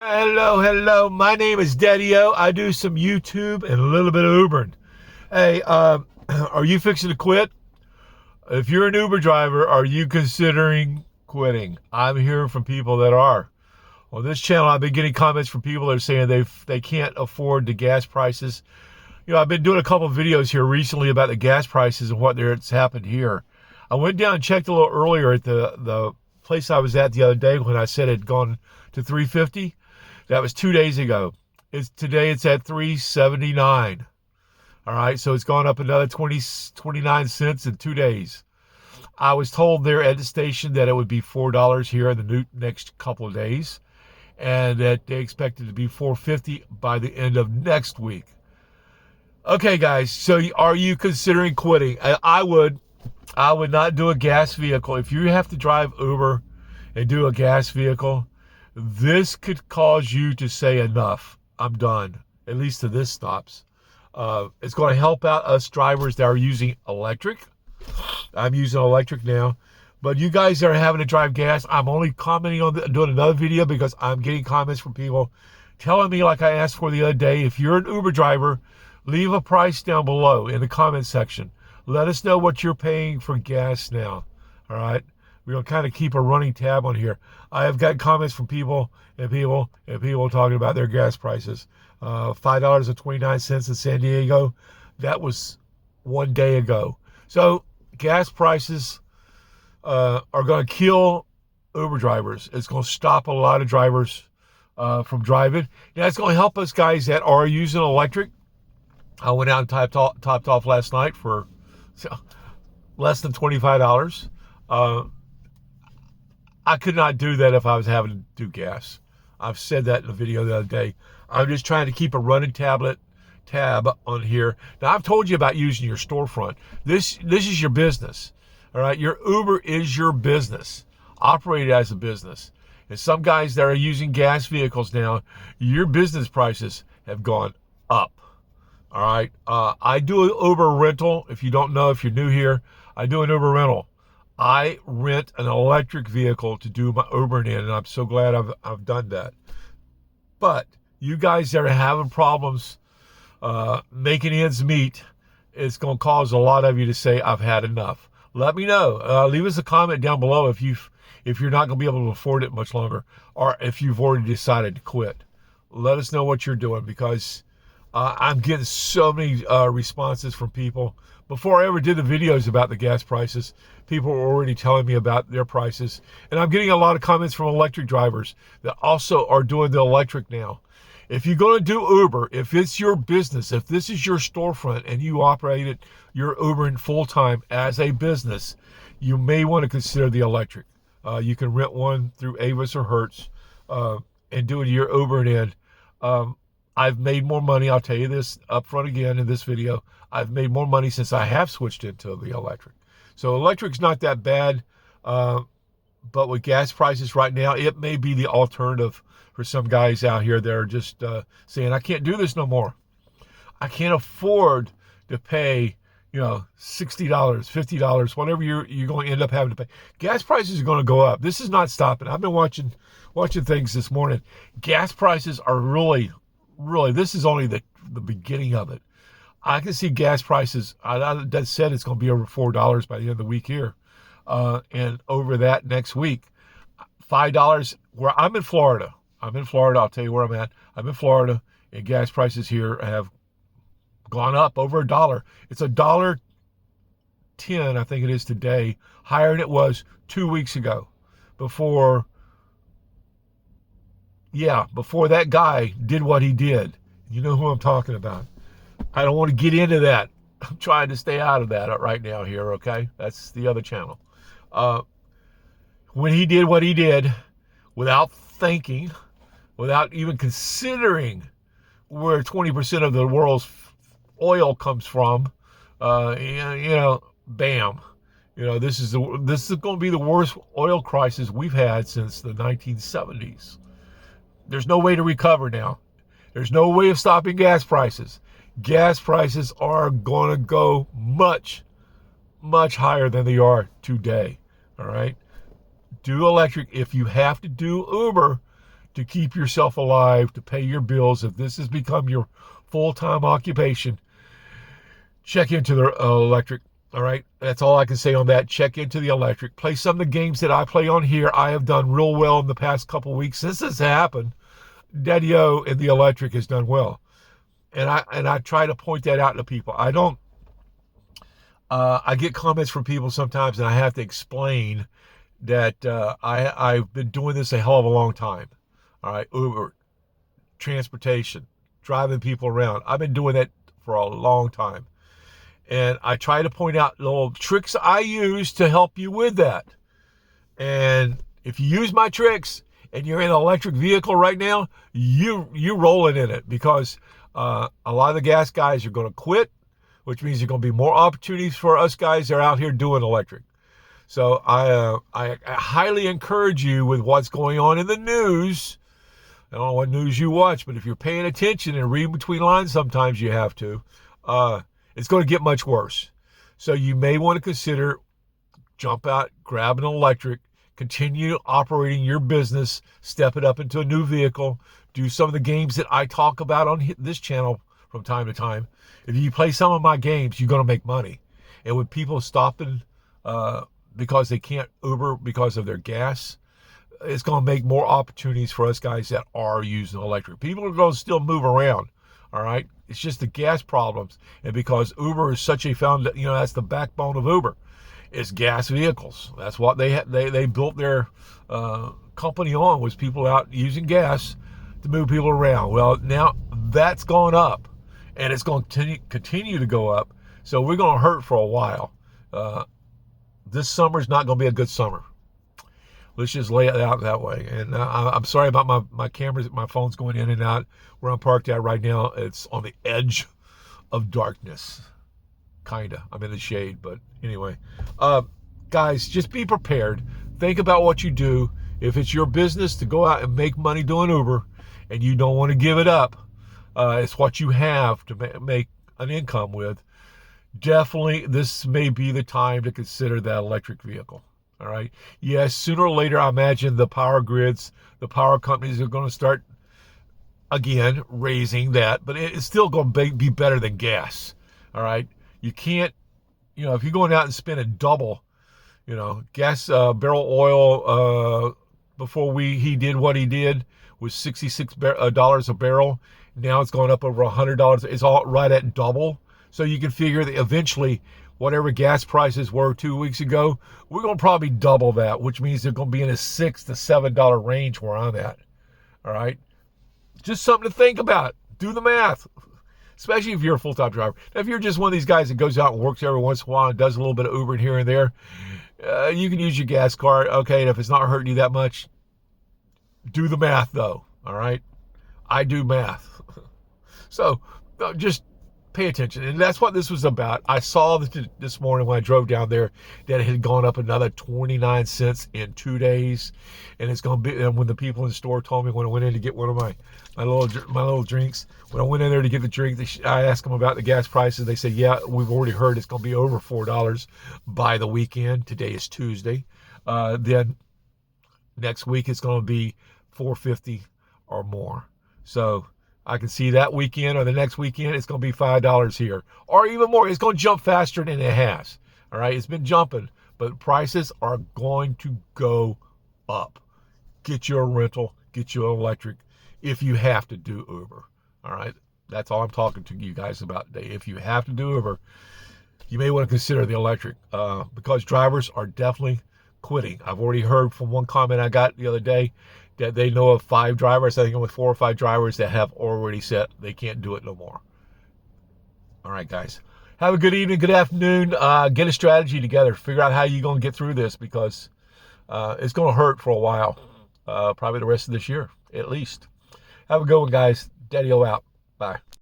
Hello. My name is Daddy-O. I do some YouTube and a little bit of Ubering. Hey, are you fixing to quit? If you're an Uber driver, are you considering quitting? I'm hearing from people that are. On this channel, I've been getting comments from people that are saying they can't afford the gas prices. I've been doing a couple of videos here recently about the gas prices and it's happened here. I went down and checked a little earlier at the place I was at the other day when I said it had gone to 350. That was 2 days ago. Today it's at 379. All right, so it's gone up another 29 cents in 2 days. I was told there at the station that it would be $4 here in the next couple of days, and that they expected to be $4.50 by the end of next week. Okay, guys, so are you considering quitting? I would not do a gas vehicle. If you have to drive Uber and do a gas vehicle, this could cause you to say enough. I'm done. At least till this stops. It's going to help out us drivers that are using electric. I'm using electric now. But you guys that are having to drive gas, I'm only commenting on doing another video because I'm getting comments from people telling me, like I asked for the other day, if you're an Uber driver, leave a price down below in the comment section. Let us know what you're paying for gas now. All right? We're going to kind of keep a running tab on here. I have got comments from people talking about their gas prices. $5.29 in San Diego. That was 1 day ago. So gas prices are going to kill Uber drivers. It's going to stop a lot of drivers from driving. Now, it's going to help us guys that are using electric. I went out and topped off last night for less than $25. I could not do that if I was having to do gas. I've said that in a video the other day. I'm just trying to keep a running tab on here. Now, I've told you about using your storefront. This is your business. All right, your Uber is your business. Operate it as a business. And some guys that are using gas vehicles now, your business prices have gone up. All right, I do an Uber rental. If you don't know, if you're new here, I do an Uber rental. I rent an electric vehicle to do my Ubering in, and I'm so glad I've done that. But you guys that are having problems making ends meet, it's going to cause a lot of you to say, I've had enough. Let me know. Leave us a comment down below if you're not going to be able to afford it much longer, or if you've already decided to quit. Let us know what you're doing, because I'm getting so many responses from people. Before I ever did the videos about the gas prices, people were already telling me about their prices. And I'm getting a lot of comments from electric drivers that also are doing the electric now. If you're going to do Uber, if it's your business, if this is your storefront and you operate it, you're Ubering full-time as a business, you may want to consider the electric. You can rent one through Avis or Hertz and do it your Ubering in. I've made more money. I'll tell you this up front again in this video. I've made more money since I have switched into the electric. So electric's not that bad, but with gas prices right now, it may be the alternative for some guys out here that are just saying, I can't do this no more. I can't afford to pay, $60, $50, whatever you're going to end up having to pay. Gas prices are going to go up. This is not stopping. I've been watching things this morning. Gas prices are really, this is only the beginning of it. I can see gas prices, that said it's going to be over $4 by the end of the week here. And over that next week, $5, where I'm in Florida. I'll tell you where I'm at. I'm in Florida, and gas prices here have gone up over $1. It's $1.10, I think it is today, higher than it was 2 weeks ago. Before that guy did what he did. You know who I'm talking about. I don't want to get into that. I'm trying to stay out of that right now here, okay? That's the other channel. When he did what he did, without thinking, without even considering where 20% of the world's oil comes from, bam. This is going to be the worst oil crisis we've had since the 1970s. There's no way to recover now. There's no way of stopping gas prices. Gas prices are going to go much, much higher than they are today. All right? Do electric. If you have to do Uber, to keep yourself alive, to pay your bills, if this has become your full-time occupation, check into the electric. All right, that's all I can say on that. Check into the electric. Play some of the games that I play on here. I have done real well in the past couple of weeks since this happened. Daddy-O in the electric has done well, and I try to point that out to people. I don't. I get comments from people sometimes, and I have to explain that I've been doing this a hell of a long time. All right, Uber, transportation, driving people around. I've been doing that for a long time. And I try to point out little tricks I use to help you with that. And if you use my tricks and you're in an electric vehicle right now, you rolling in it, because a lot of the gas guys are going to quit, which means there's going to be more opportunities for us guys that are out here doing electric. So I highly encourage you with what's going on in the news. I don't know what news you watch, but if you're paying attention and reading between lines, sometimes you have to. It's going to get much worse. So you may want to consider jump out, grab an electric, continue operating your business, step it up into a new vehicle, do some of the games that I talk about on this channel from time to time. If you play some of my games, you're going to make money. And with people stopping because they can't Uber because of their gas, it's going to make more opportunities for us guys that are using electric. People are going to still move around. All right. It's just the gas problems. And because Uber is such a that's the backbone of Uber, is gas vehicles. That's what they built their company on, was people out using gas to move people around. Well, now that's gone up, and it's going to continue to go up. So we're going to hurt for a while. This summer is not going to be a good summer. Let's just lay it out that way. And I'm sorry about my cameras. My phone's going in and out. Where I'm parked at right now, it's on the edge of darkness. Kinda. I'm in the shade, but anyway. Guys, just be prepared. Think about what you do. If it's your business to go out and make money doing Uber, and you don't want to give it up, it's what you have to make an income with. Definitely, this may be the time to consider that electric vehicle. All right. Yes, sooner or later, I imagine the power grids, the power companies are going to start, again, raising that. But it's still going to be better than gas. All right. You can't, if you're going out and spending double, gas barrel oil before he did what he did was $66 a barrel. Now it's going up over $100. It's all right at double. So you can figure that eventually, whatever gas prices were 2 weeks ago, we're going to probably double that, which means they're going to be in a $6 to $7 range where I'm at. All right. Just something to think about. Do the math, especially if you're a full-time driver. Now, if you're just one of these guys that goes out and works every once in a while and does a little bit of Ubering here and there, you can use your gas card. Okay. And if it's not hurting you that much, do the math though. All right. I do math. So just pay attention. And that's what this was about. I saw this morning when I drove down there that it had gone up another 29 cents in 2 days. And it's going to be, and when the people in the store told me when I went in to get one of my little drinks, when I went in there to get the drink, I asked them about the gas prices. They said, yeah, we've already heard it's going to be over $4 by the weekend. Today is Tuesday. Then next week it's going to be $4.50 or more. So I can see that weekend or the next weekend, it's going to be $5 here or even more. It's going to jump faster than it has. All right. It's been jumping, but prices are going to go up. Get you a rental, get you an electric if you have to do Uber. All right. That's all I'm talking to you guys about today. If you have to do Uber, you may want to consider the electric because drivers are definitely quitting. I've already heard from one comment I got the other day that they know of 5 drivers, I think only 4 or 5 drivers that have already said they can't do it no more. All right, guys. Have a good evening, good afternoon. Get a strategy together. Figure out how you're going to get through this because it's going to hurt for a while. Probably the rest of this year, at least. Have a good one, guys. Daddy-O out. Bye.